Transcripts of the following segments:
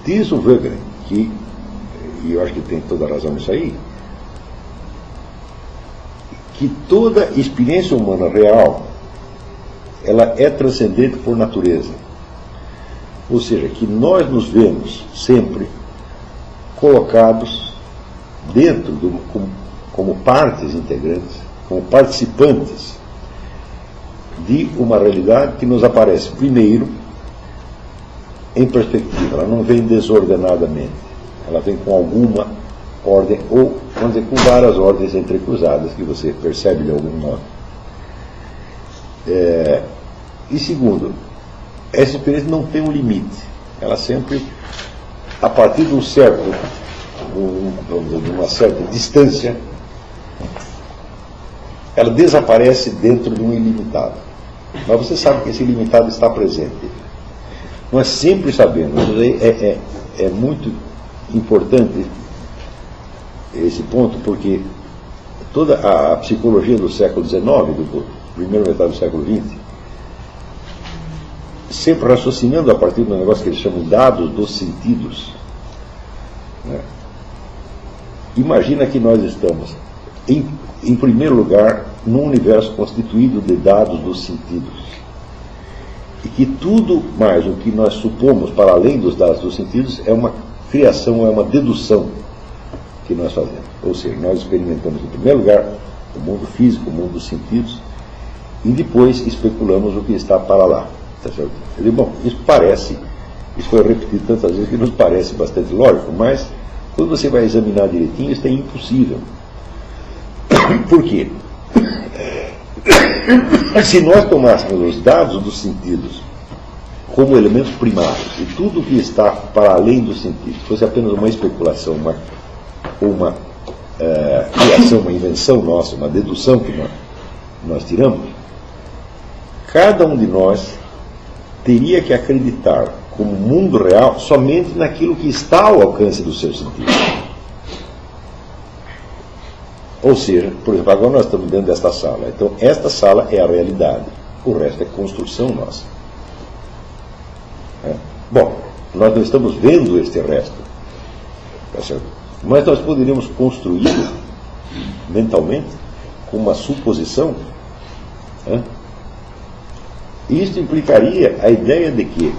Diz o Wegener que, e eu acho que tem toda a razão nisso aí, que toda experiência humana real ela é transcendente por natureza. Ou seja, que nós nos vemos sempre colocados dentro, como partes integrantes, como participantes de uma realidade que nos aparece primeiro em perspectiva. Ela não vem desordenadamente, ela vem com alguma ordem, ou, vamos dizer, com várias ordens entrecruzadas que você percebe de algum modo. E segundo, essa experiência não tem um limite. Ela sempre, a partir de de uma certa distância, ela desaparece dentro de um ilimitado. Mas você sabe que esse ilimitado está presente. Nós sempre sabemos. É muito importante esse ponto, porque toda a psicologia do século XIX, do primeiro metade do século XX, sempre raciocinando a partir do negócio que eles chamam dados dos sentidos, né? Imagina que nós estamos, em primeiro lugar, num universo constituído de dados dos sentidos. E que tudo mais o que nós supomos para além dos dados dos sentidos é uma criação, é uma dedução que nós fazemos. Ou seja, nós experimentamos em primeiro lugar o mundo físico, o mundo dos sentidos, e depois especulamos o que está para lá. Tá certo? Eu digo, bom, isso foi repetido tantas vezes que nos parece bastante lógico, mas quando você vai examinar direitinho, isso é impossível. Por quê? Se nós tomássemos os dados dos sentidos como elementos primários e tudo que está para além dos sentidos fosse apenas uma especulação, uma criação, uma invenção nossa, uma dedução que nós tiramos, cada um de nós teria que acreditar como mundo real somente naquilo que está ao alcance dos seus sentidos. Ou seja, por exemplo, agora nós estamos dentro desta sala. Então, esta sala é a realidade. O resto é construção nossa. Bom, nós não estamos vendo este resto. Tá certo? Mas nós poderíamos construir mentalmente com uma suposição. Isso implicaria a ideia de que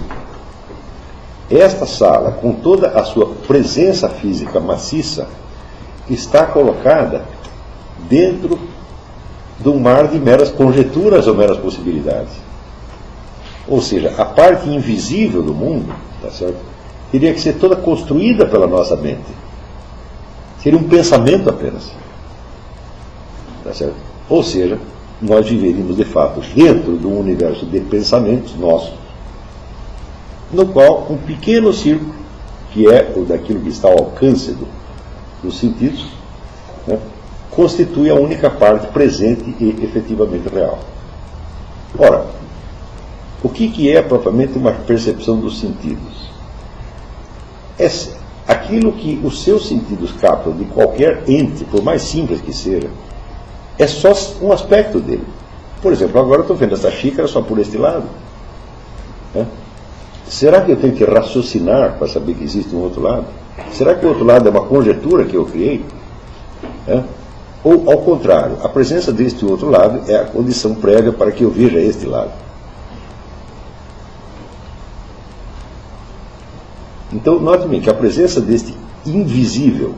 esta sala, com toda a sua presença física maciça, está colocada dentro de um mar de meras conjecturas ou meras possibilidades. Ou seja, a parte invisível do mundo, tá certo, teria que ser toda construída pela nossa mente. Seria um pensamento apenas. Tá certo? Ou seja, nós viveríamos de fato dentro de um universo de pensamentos nossos, no qual um pequeno círculo, que é o daquilo que está ao alcance dos sentidos, né, constitui a única parte presente e efetivamente real. Ora, o que é propriamente uma percepção dos sentidos? É aquilo que os seus sentidos captam de qualquer ente, por mais simples que seja, é só um aspecto dele. Por exemplo, agora eu estou vendo essa xícara só por este lado. Será que eu tenho que raciocinar para saber que existe um outro lado? Será que o outro lado é uma conjectura que eu criei? Ou, ao contrário, a presença deste outro lado é a condição prévia para que eu veja este lado? Então, note bem que a presença deste invisível,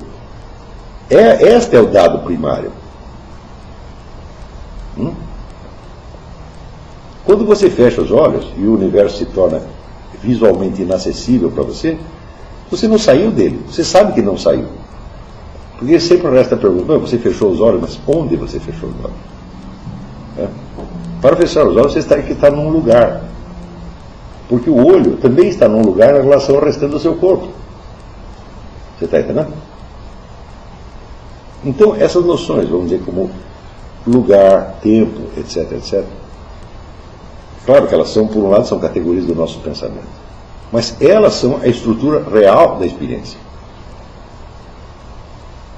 este é o dado primário. Quando você fecha os olhos e o universo se torna visualmente inacessível para você, você não saiu dele, você sabe que não saiu. Porque sempre resta a pergunta, você fechou os olhos, mas onde você fechou os olhos? Para fechar os olhos, você tem que estar num lugar. Porque o olho também está num lugar em relação ao restante do seu corpo. Você está entendendo? Então, essas noções, vamos dizer, como lugar, tempo, etc, etc. Claro que elas são, por um lado, são categorias do nosso pensamento. Mas elas são a estrutura real da experiência.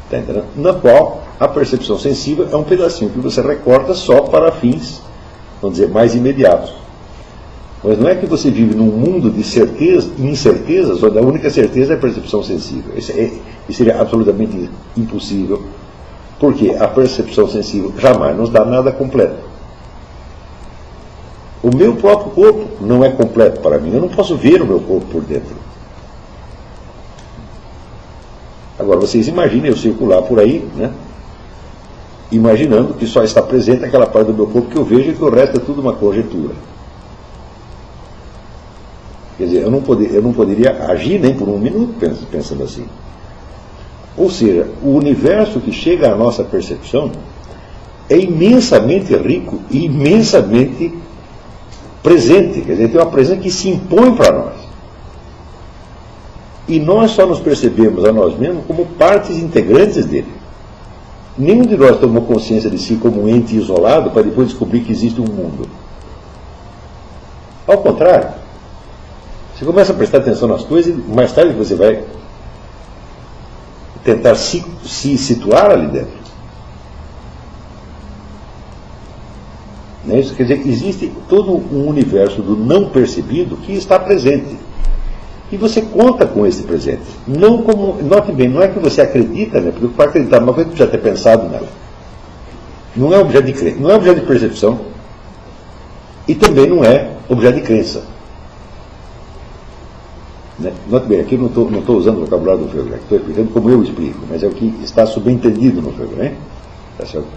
Está entendendo? Na qual a percepção sensível é um pedacinho que você recorta só para fins, vamos dizer, mais imediatos. Mas não é que você vive num mundo de certeza e incertezas, onde a única certeza é a percepção sensível. Isso seria absolutamente impossível, porque a percepção sensível jamais nos dá nada completo. O meu próprio corpo não é completo para mim. Eu não posso ver o meu corpo por dentro. Agora, vocês imaginem eu circular por aí, né, imaginando que só está presente aquela parte do meu corpo que eu vejo e que o resto é tudo uma conjetura. Quer dizer, eu não poderia agir nem por um minuto pensando assim. Ou seja, o universo que chega à nossa percepção é imensamente rico e imensamente presente. Quer dizer, tem uma presença que se impõe para nós. E nós só nos percebemos a nós mesmos como partes integrantes dele. Nenhum de nós tomou consciência de si como um ente isolado para depois descobrir que existe um mundo. Ao contrário. Você começa a prestar atenção nas coisas e mais tarde você vai tentar se situar ali dentro. Não é isso? Quer dizer, existe todo um universo do não percebido que está presente. E você conta com esse presente. Não como, note bem, não é que você acredita, né? Porque para acreditar numa coisa precisa ter pensado nela. Não é objeto de crença, não é objeto de percepção e também não é objeto de crença. Note bem, aqui eu não estou usando o vocabulário do Frege, estou explicando como eu explico, mas é o que está subentendido no Frege, né? Tá certo?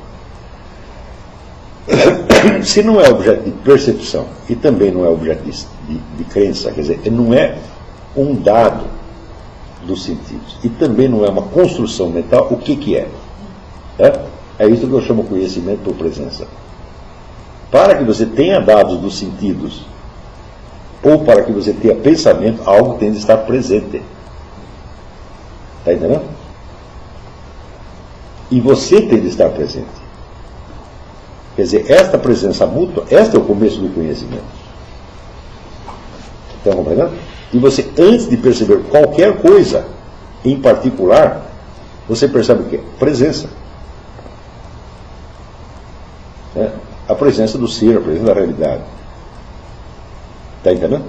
Se não é objeto de percepção e também não é objeto de crença, quer dizer, não é um dado dos sentidos e também não é uma construção mental, o que é? É isso que eu chamo conhecimento por presença. Para que você tenha dados dos sentidos ou para que você tenha pensamento, algo tem de estar presente. Está entendendo? E você tem de estar presente. Quer dizer, esta presença mútua, este é o começo do conhecimento. Estão compreendendo? E você, antes de perceber qualquer coisa em particular, você percebe o quê? Presença. A presença do ser, a presença da realidade. Está entendendo?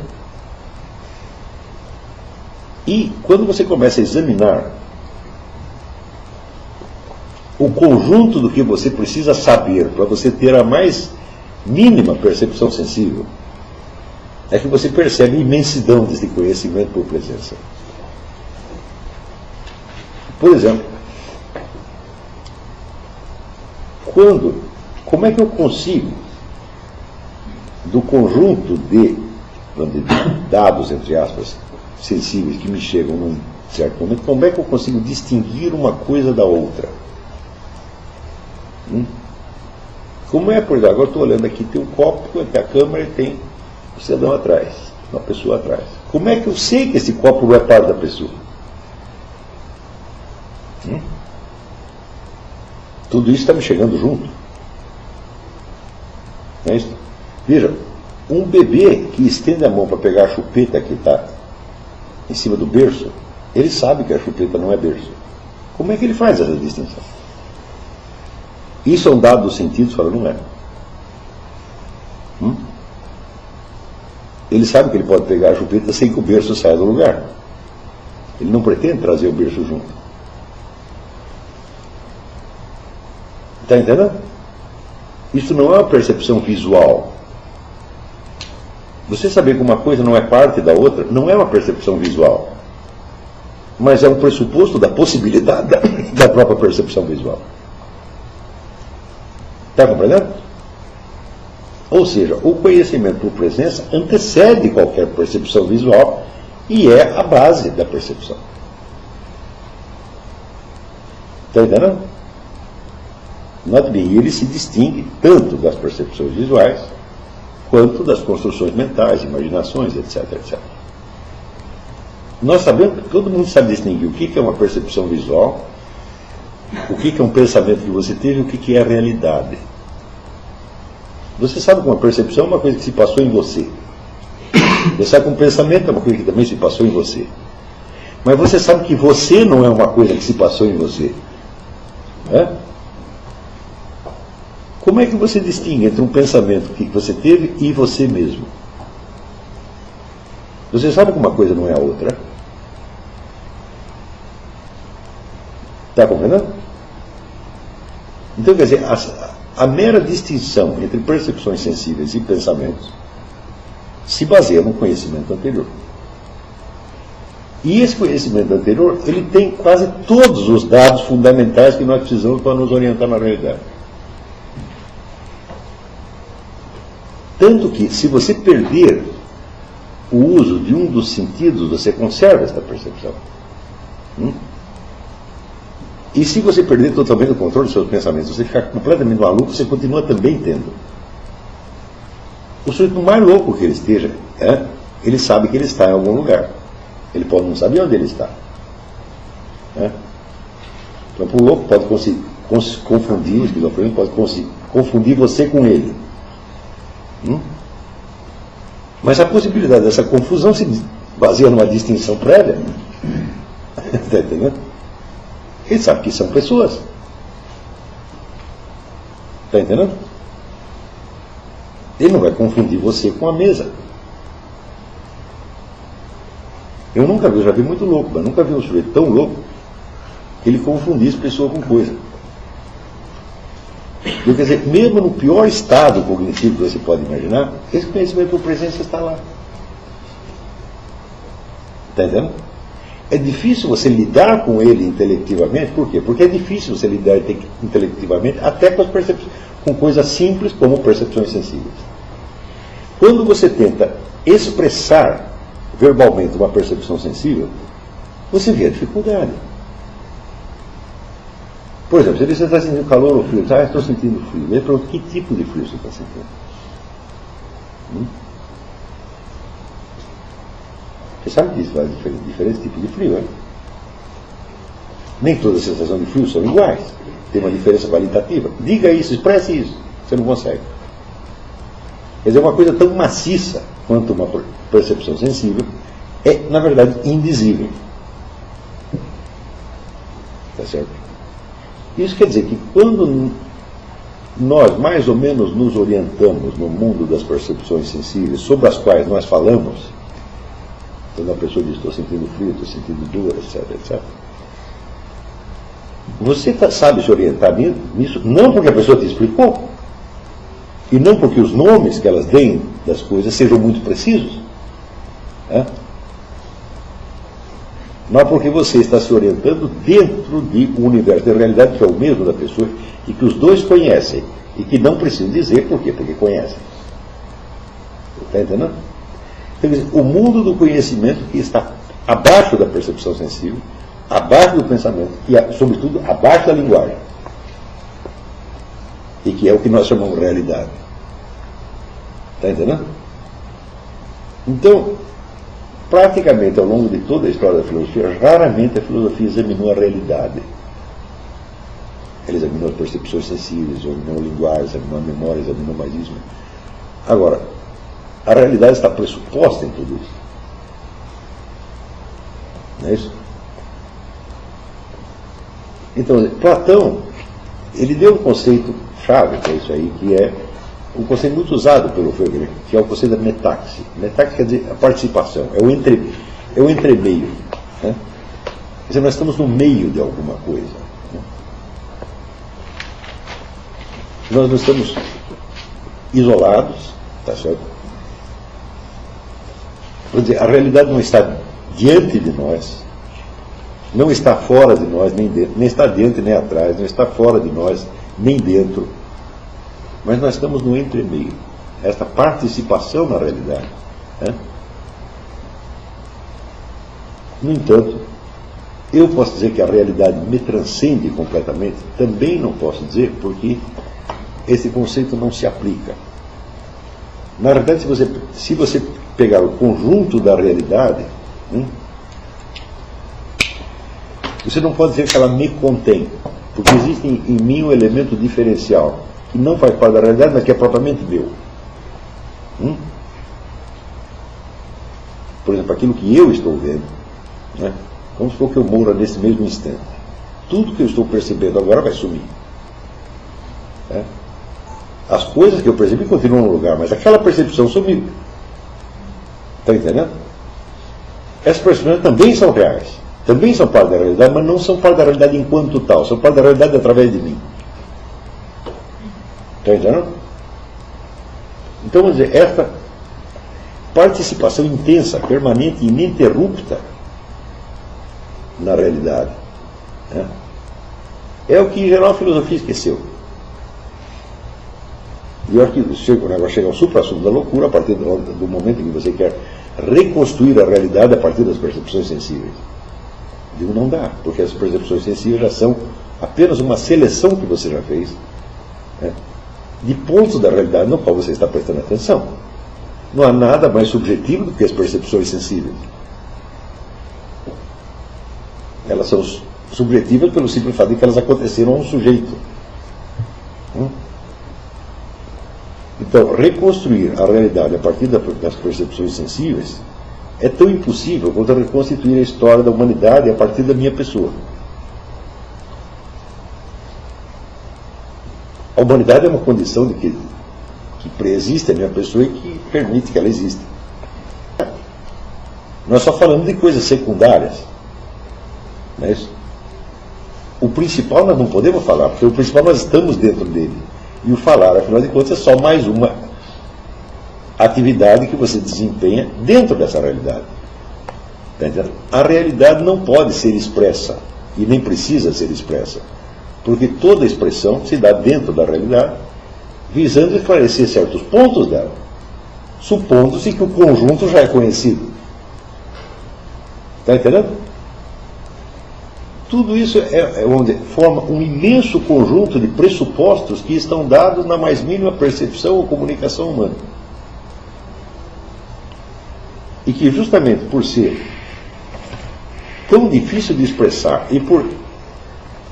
E quando você começa a examinar o conjunto do que você precisa saber para você ter a mais mínima percepção sensível, é que você percebe a imensidão desse conhecimento por presença. Por exemplo, como é que eu consigo, do conjunto de dados, entre aspas, sensíveis que me chegam num certo momento, como é que eu consigo distinguir uma coisa da outra? Como é, por exemplo, agora estou olhando aqui, tem um copo, tem a câmera e tem o cidadão atrás, uma pessoa atrás. Como é que eu sei que esse copo não é parte da pessoa? Tudo isso está me chegando junto. Não é isso? Veja, um bebê que estende a mão para pegar a chupeta que está em cima do berço, ele sabe que a chupeta não é berço. Como é que ele faz essa distinção? Isso é um dado dos sentidos? Fala, não é. Ele sabe que ele pode pegar a chupeta sem que o berço saia do lugar. Ele não pretende trazer o berço junto. Está entendendo? Isso não é uma percepção visual. Você saber que uma coisa não é parte da outra não é uma percepção visual, mas é um pressuposto da possibilidade da própria percepção visual. Está compreendendo? Ou seja, o conhecimento por presença antecede qualquer percepção visual e é a base da percepção. Está entendendo? Note bem, ele se distingue tanto das percepções visuais quanto das construções mentais, imaginações, etc, etc. Nós sabemos, todo mundo sabe distinguir o que é uma percepção visual, o que é um pensamento que você teve e o que é a realidade. Você sabe que uma percepção é uma coisa que se passou em você. Você sabe que um pensamento é uma coisa que também se passou em você. Mas você sabe que você não é uma coisa que se passou em você. Como é que você distingue entre um pensamento que você teve e você mesmo? Você sabe que uma coisa não é a outra? Está compreendendo? Então, quer dizer, a mera distinção entre percepções sensíveis e pensamentos se baseia no conhecimento anterior. E esse conhecimento anterior, ele tem quase todos os dados fundamentais que nós precisamos para nos orientar na realidade. Tanto que, se você perder o uso de um dos sentidos, você conserva essa percepção. E se você perder totalmente o controle dos seus pensamentos, você ficar completamente maluco, você continua também tendo. O sujeito mais louco que ele esteja, ele sabe que ele está em algum lugar. Ele pode não saber onde ele está. Então, o louco pode confundir, o esquizofrênico pode confundir você com ele. Mas a possibilidade dessa confusão se baseia numa distinção prévia. Está entendendo? Ele sabe que são pessoas. Está entendendo? Ele não vai confundir você com a mesa. Eu nunca vi, eu já vi muito louco, mas nunca vi um sujeito tão louco que ele confundisse pessoa com coisa. Quer dizer, mesmo no pior estado cognitivo que você pode imaginar, esse conhecimento por presença está lá. Está entendendo? É difícil você lidar com ele intelectivamente, por quê? Porque é difícil você lidar intelectivamente até com coisas simples como percepções sensíveis. Quando você tenta expressar verbalmente uma percepção sensível, você vê a dificuldade. Por exemplo, se você está sentindo calor ou frio, estou sentindo frio. Ele pergunta, que tipo de frio você está sentindo? Você sabe disso, faz diferentes tipos de frio, Nem todas as sensações de frio são iguais. Tem uma diferença qualitativa. Diga isso, expresse isso. Você não consegue. Quer dizer, uma coisa tão maciça quanto uma percepção sensível é, na verdade, indizível. Está certo? Isso quer dizer que quando nós mais ou menos nos orientamos no mundo das percepções sensíveis, sobre as quais nós falamos, quando a pessoa diz, estou sentindo frio, estou sentindo dor, etc, etc. Você sabe se orientar nisso, não porque a pessoa te explicou, e não porque os nomes que elas deem das coisas sejam muito precisos, mas porque você está se orientando dentro de um universo de realidade que é o mesmo da pessoa, e que os dois conhecem, e que não precisam dizer por quê, porque conhecem. Está entendendo? Então, o mundo do conhecimento que está abaixo da percepção sensível, abaixo do pensamento e, sobretudo, abaixo da linguagem. E que é o que nós chamamos de realidade. Está entendendo? Então, praticamente ao longo de toda a história da filosofia, raramente a filosofia examinou a realidade. Ela examinou as percepções sensíveis, examinou a linguagem, examinou a memória, examinou mais isso. Agora, a realidade está pressuposta em tudo isso. Não é isso? Então, Platão, ele deu um conceito chave para isso aí, que é um conceito muito usado pelo Frege, que é o conceito da metaxe. Metaxe quer dizer a participação, é o entremeio. Quer dizer, nós estamos no meio de alguma coisa. Nós não estamos isolados, tá certo? Quer dizer, a realidade não está diante de nós, não está fora de nós, nem dentro, nem está diante nem atrás, não está fora de nós, nem dentro. Mas nós estamos no entremeio, esta participação na realidade. No entanto, eu posso dizer que a realidade me transcende completamente? Também não posso dizer, porque esse conceito não se aplica. Na verdade, se você pegar o conjunto da realidade, você não pode dizer que ela me contém, porque existe em mim um elemento diferencial, que não faz parte da realidade, mas que é propriamente meu. Por exemplo, aquilo que eu estou vendo, vamos supor que eu morra nesse mesmo instante. Tudo que eu estou percebendo agora vai sumir. As coisas que eu percebi continuam no lugar, mas aquela percepção sumiu. Está entendendo? Essas percepções também são reais, também são parte da realidade, mas não são parte da realidade enquanto tal, são parte da realidade através de mim. Está entendendo? Então, vamos dizer, esta participação intensa, permanente e ininterrupta na realidade, né, é o que em geral a filosofia esqueceu. E eu acho que o negócio chega ao supra-sumo da loucura a partir do momento em que você quer reconstruir a realidade a partir das percepções sensíveis. Digo, não dá, porque as percepções sensíveis já são apenas uma seleção que você já fez, né, de pontos da realidade no qual você está prestando atenção. Não há nada mais subjetivo do que as percepções sensíveis. Elas são subjetivas pelo simples fato de que elas aconteceram a um sujeito. Então, reconstruir a realidade a partir das percepções sensíveis é tão impossível quanto reconstituir a história da humanidade a partir da minha pessoa. A humanidade é uma condição de que preexiste a minha pessoa e que permite que ela exista. Nós só falamos de coisas secundárias. Mas o principal nós não podemos falar, porque o principal nós estamos dentro dele. E o falar, afinal de contas, é só mais uma atividade que você desempenha dentro dessa realidade. A realidade não pode ser expressa, e nem precisa ser expressa, porque toda expressão se dá dentro da realidade, visando esclarecer certos pontos dela, supondo-se que o conjunto já é conhecido. Está entendendo? Tudo isso forma um imenso conjunto de pressupostos que estão dados na mais mínima percepção ou comunicação humana. E que justamente por ser tão difícil de expressar e por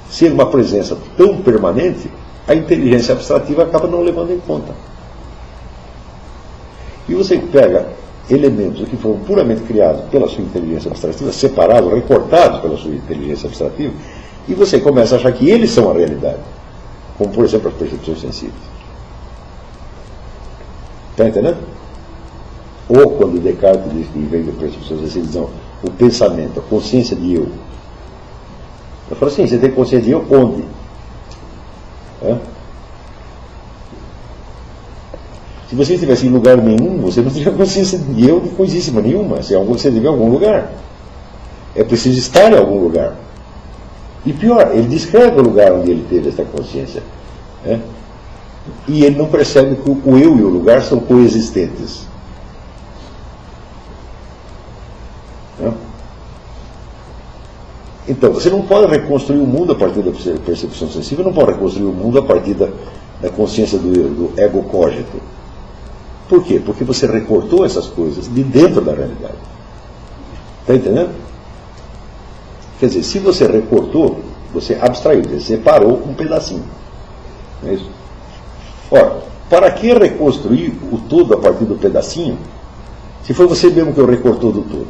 ser uma presença tão permanente, a inteligência abstrativa acaba não levando em conta. E você pega elementos que foram puramente criados pela sua inteligência abstrativa, separados, recortados pela sua inteligência abstrativa, e você começa a achar que eles são a realidade, como por exemplo as percepções sensíveis. Está entendendo? Ou quando Descartes diz que em vez de percepções sensíveis, dizem o pensamento, a consciência de eu. Eu falo assim, você tem consciência de eu onde? Se você estivesse em lugar nenhum, você não teria consciência de eu de coisíssima nenhuma. Se você vive em algum lugar, é preciso estar em algum lugar. E pior, ele descreve o lugar onde ele teve essa consciência. E ele não percebe que o eu e o lugar são coexistentes. Então, você não pode reconstruir o mundo a partir da percepção sensível, não pode reconstruir o mundo a partir da consciência do ego cogito. Por quê? Porque você recortou essas coisas de dentro da realidade. Está entendendo? Quer dizer, se você recortou, você abstraiu, você separou um pedacinho. Não é isso? Ora, para que reconstruir o todo a partir do pedacinho, se foi você mesmo que o recortou do todo?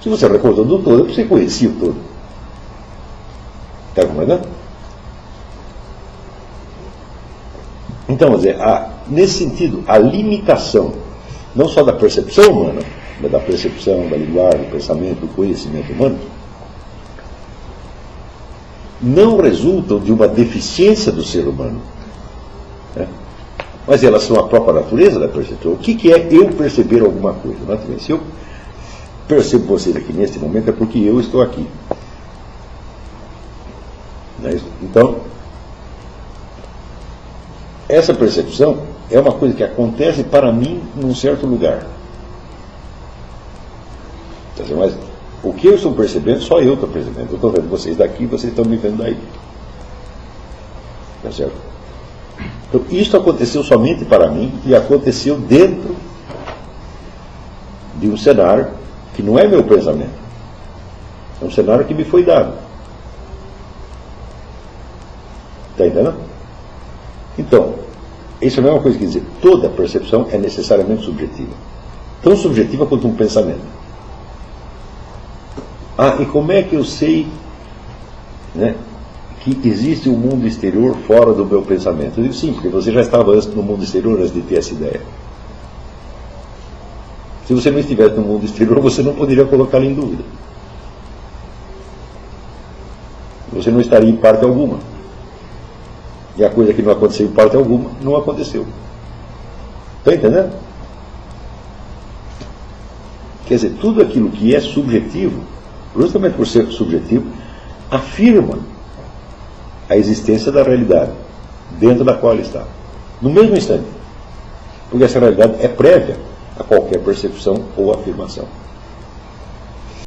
Se você recortou do todo, você conhecia o todo. Está compreendendo? Então, vamos dizer, nesse sentido, a limitação, não só da percepção humana, mas da percepção, da linguagem, do pensamento, do conhecimento humano, não resultam de uma deficiência do ser humano, mas elas são a própria natureza da percepção. O que é eu perceber alguma coisa? Se eu percebo vocês aqui neste momento, é porque eu estou aqui. Não é isso? Então, essa percepção é uma coisa que acontece para mim num certo lugar. Mas o que eu estou percebendo, só eu estou percebendo. Eu estou vendo vocês daqui, vocês estão me vendo daí. Tá certo? Então, isso aconteceu somente para mim e aconteceu dentro de um cenário que não é meu pensamento. É um cenário que me foi dado. Está entendendo? Então, isso não é uma coisa que dizer, toda percepção é necessariamente subjetiva. Tão subjetiva quanto um pensamento. E como é que eu sei, que existe um mundo exterior fora do meu pensamento? Eu digo sim, porque você já estava antes no mundo exterior antes de ter essa ideia. Se você não estivesse no mundo exterior, você não poderia colocá-lo em dúvida. Você não estaria em parte alguma. E a coisa que não aconteceu em parte alguma, não aconteceu. Está entendendo? Quer dizer, tudo aquilo que é subjetivo, justamente por ser subjetivo, afirma a existência da realidade dentro da qual ele está. No mesmo instante. Porque essa realidade é prévia a qualquer percepção ou afirmação.